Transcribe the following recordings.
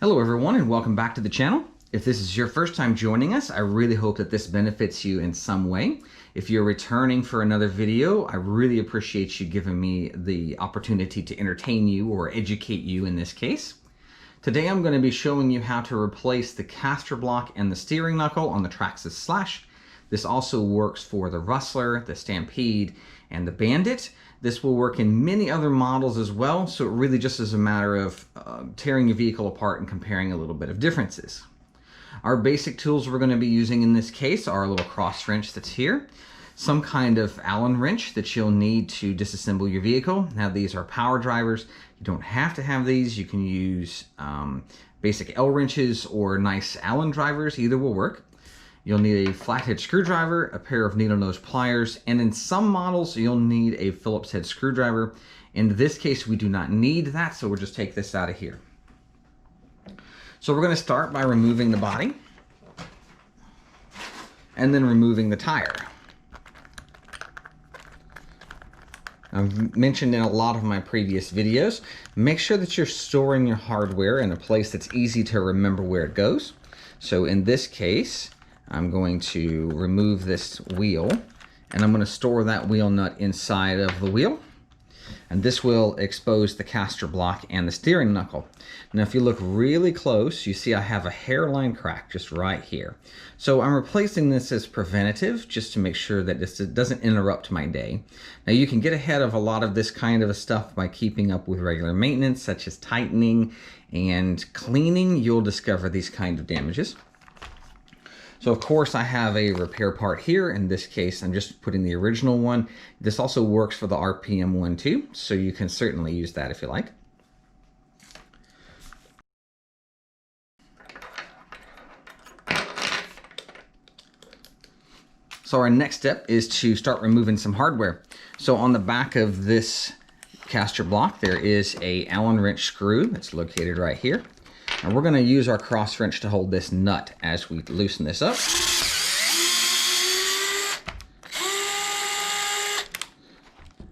Hello everyone and welcome back to the channel. If this is your first time joining us, I really hope that this benefits you in some way. If you're returning for another video, I really appreciate you giving me the opportunity to entertain you or educate you in this case. Today I'm going to be showing you how to replace the caster block and the steering knuckle on the Traxxas Slash. This also works for the Rustler, the Stampede, and the Bandit. This will work in many other models as well, so it really just is a matter of tearing your vehicle apart and comparing a little bit of differences. Our basic tools we're going to be using in this case are a little cross wrench that's here, some kind of Allen wrench that you'll need to disassemble your vehicle. Now these are power drivers. You don't have to have these. You can use basic L wrenches or nice Allen drivers. Either will work. You'll need a flathead screwdriver, a pair of needle nose pliers, and in some models you'll need a Phillips head screwdriver. In this case we do not need that, so we'll just take this out of here. So we're going to start by removing the body and then removing the tire. I've mentioned in a lot of my previous videos, make sure that you're storing your hardware in a place that's easy to remember where it goes. So in this case, I'm going to remove this wheel and I'm going to store that wheel nut inside of the wheel. And this will expose the caster block and the steering knuckle. Now if you look really close, you see I have a hairline crack just right here. So I'm replacing this as preventative just to make sure that this doesn't interrupt my day. Now you can get ahead of a lot of this kind of stuff by keeping up with regular maintenance such as tightening and cleaning. You'll discover these kind of damages. So of course I have a repair part here. In this case, I'm just putting the original one. This also works for the RPM one too, so you can certainly use that if you like. So our next step is to start removing some hardware. So on the back of this caster block, there is a Allen wrench screw that's located right here. And we're going to use our cross wrench to hold this nut as we loosen this up.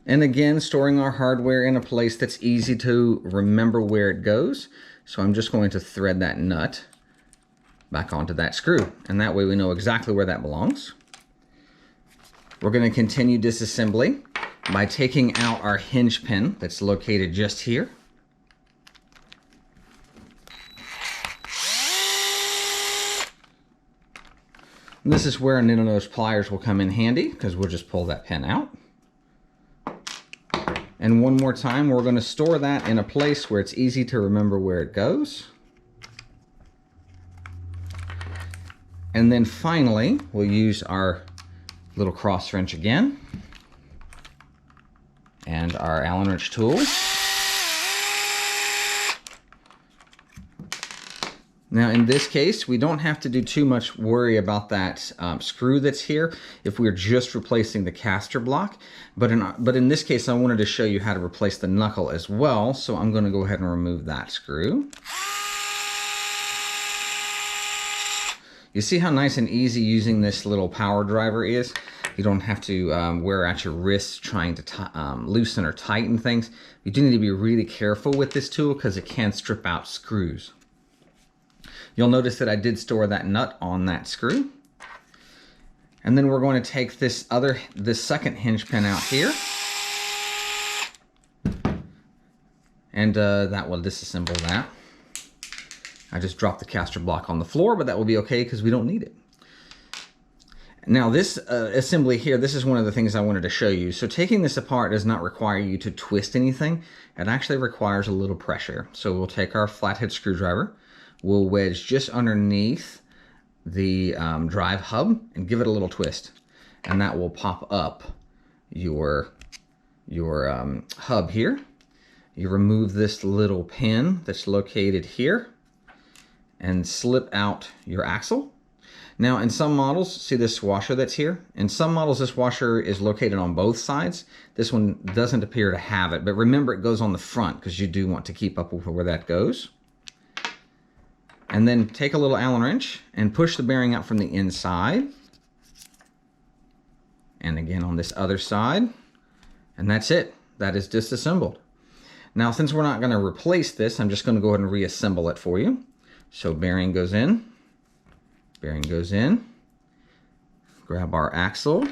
And again, storing our hardware in a place that's easy to remember where it goes. So I'm just going to thread that nut back onto that screw. And that way we know exactly where that belongs. We're going to continue disassembly by taking out our hinge pin that's located just here. And this is where needle nose pliers will come in handy because we'll just pull that pin out. And one more time, we're going to store that in a place where it's easy to remember where it goes. And then finally, we'll use our little cross wrench again and our Allen wrench tool. Now in this case, we don't have to do too much worry about that screw that's here if we're just replacing the caster block. But in this case, I wanted to show you how to replace the knuckle as well. So I'm going to go ahead and remove that screw. You see how nice and easy using this little power driver is? You don't have to wear out your wrists trying to loosen or tighten things. You do need to be really careful with this tool because it can strip out screws. You'll notice that I did store that nut on that screw. And then we're going to take this second hinge pin out here. And that will disassemble that. I just dropped the caster block on the floor, but that will be okay because we don't need it. Now this assembly here, this is one of the things I wanted to show you. So taking this apart does not require you to twist anything. It actually requires a little pressure. So we'll take our flathead screwdriver. We'll wedge just underneath the drive hub and give it a little twist. And that will pop up your hub here. You remove this little pin that's located here and slip out your axle. Now in some models, see this washer that's here? In some models this washer is located on both sides. This one doesn't appear to have it, but remember it goes on the front because you do want to keep up with where that goes. And then take a little Allen wrench and push the bearing out from the inside. And again on this other side. And that's it. That is disassembled. Now since we're not going to replace this, I'm just going to go ahead and reassemble it for you. So bearing goes in, grab our axle,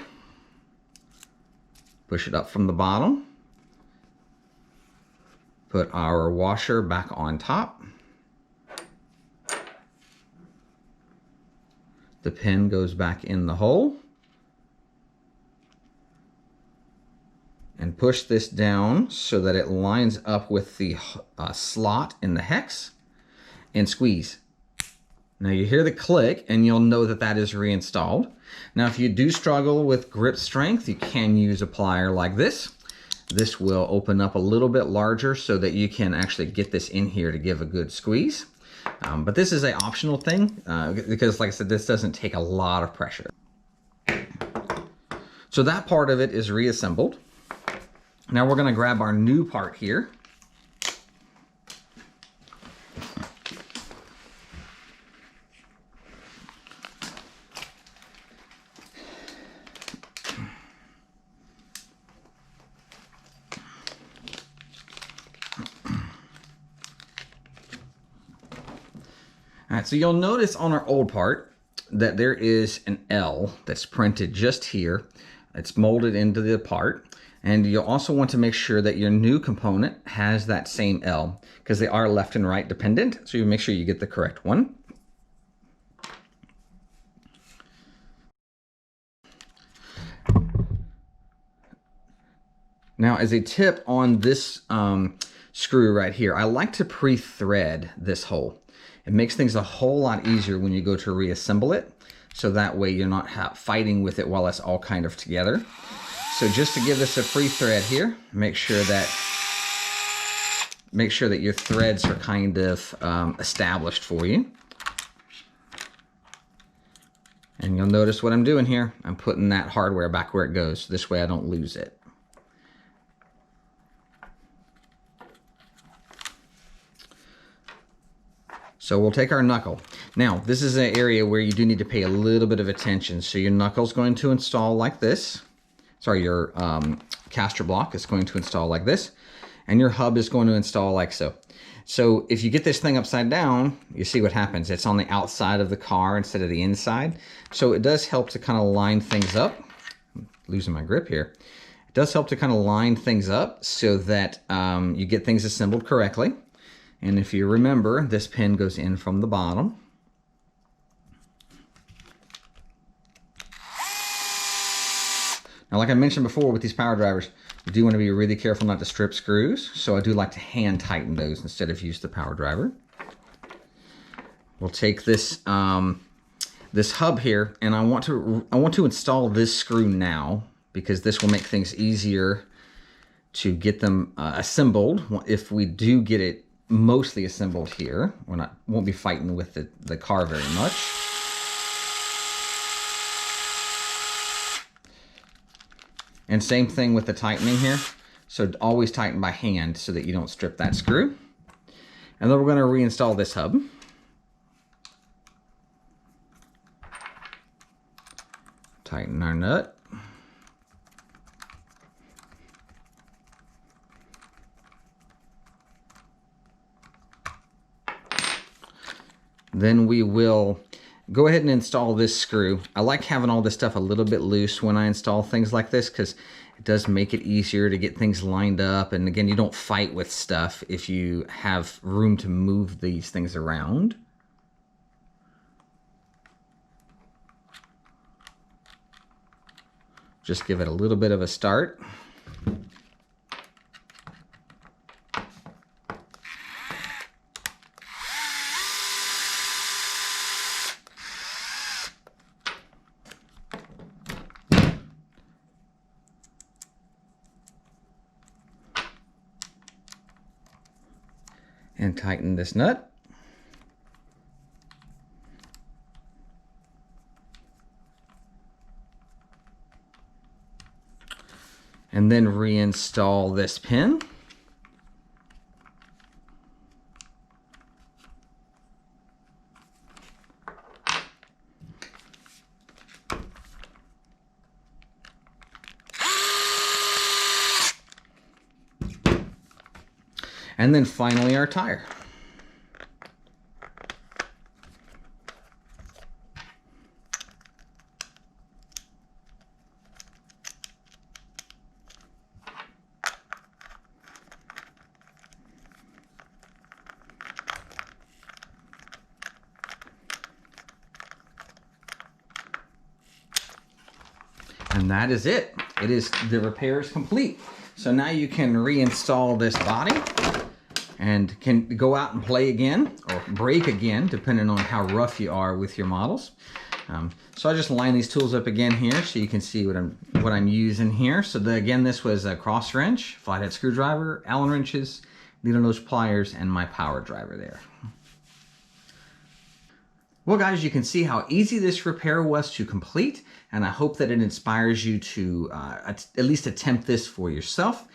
push it up from the bottom, put our washer back on top. The pin goes back in the hole. And push this down so that it lines up with the slot in the hex, and squeeze. Now you hear the click and you'll know that that is reinstalled. Now if you do struggle with grip strength, you can use a plier like this. This will open up a little bit larger so that you can actually get this in here to give a good squeeze. But this is an optional thing because, like I said, this doesn't take a lot of pressure. So that part of it is reassembled. Now we're going to grab our new part here. All right, so you'll notice on our old part that there is an L that's printed just here. It's molded into the part. And you'll also want to make sure that your new component has that same L, because they are left and right dependent. So you make sure you get the correct one. Now, as a tip on this screw right here, I like to pre-thread this hole. It makes things a whole lot easier when you go to reassemble it. So that way you're not fighting with it while it's all kind of together. So just to give this a pre-thread here, make sure that your threads are kind of established for you. And you'll notice what I'm doing here. I'm putting that hardware back where it goes. This way I don't lose it. So we'll take our knuckle. Now, this is an area where you do need to pay a little bit of attention. So your knuckle's going to install like this. Sorry, your caster block is going to install like this, and your hub is going to install like so. So if you get this thing upside down, you see what happens. It's on the outside of the car instead of the inside. So it does help to kind of line things up. I'm losing my grip here. It does help to kind of line things up so that you get things assembled correctly. And if you remember, this pin goes in from the bottom. Now, like I mentioned before with these power drivers, you do want to be really careful not to strip screws. So I do like to hand tighten those instead of use the power driver. We'll take this this hub here, and I want to install this screw now, because this will make things easier to get them assembled. If we do get it mostly assembled here, won't be fighting with the car very much. And same thing with the tightening here. So always tighten by hand so that you don't strip that screw. And then we're going to reinstall this hub. Tighten our nut. Then we will go ahead and install this screw. I like having all this stuff a little bit loose when I install things like this, because it does make it easier to get things lined up. And again, you don't fight with stuff if you have room to move these things around. Just give it a little bit of a start. And tighten this nut. And then reinstall this pin. And then finally our tire. And that is it. The repair is complete. So now you can reinstall this body and can go out and play again or break again, depending on how rough you are with your models. So I just line these tools up again here so you can see what I'm using here. So again, this was a cross wrench, flathead screwdriver, Allen wrenches, needle nose pliers, and my power driver there. Well guys, you can see how easy this repair was to complete, and I hope that it inspires you to at least attempt this for yourself.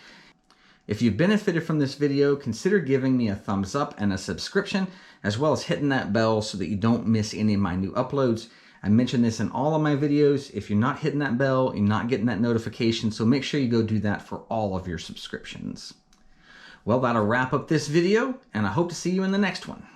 If you've benefited from this video, consider giving me a thumbs up and a subscription, as well as hitting that bell so that you don't miss any of my new uploads. I mention this in all of my videos. If you're not hitting that bell, you're not getting that notification, so make sure you go do that for all of your subscriptions. Well, that'll wrap up this video, and I hope to see you in the next one.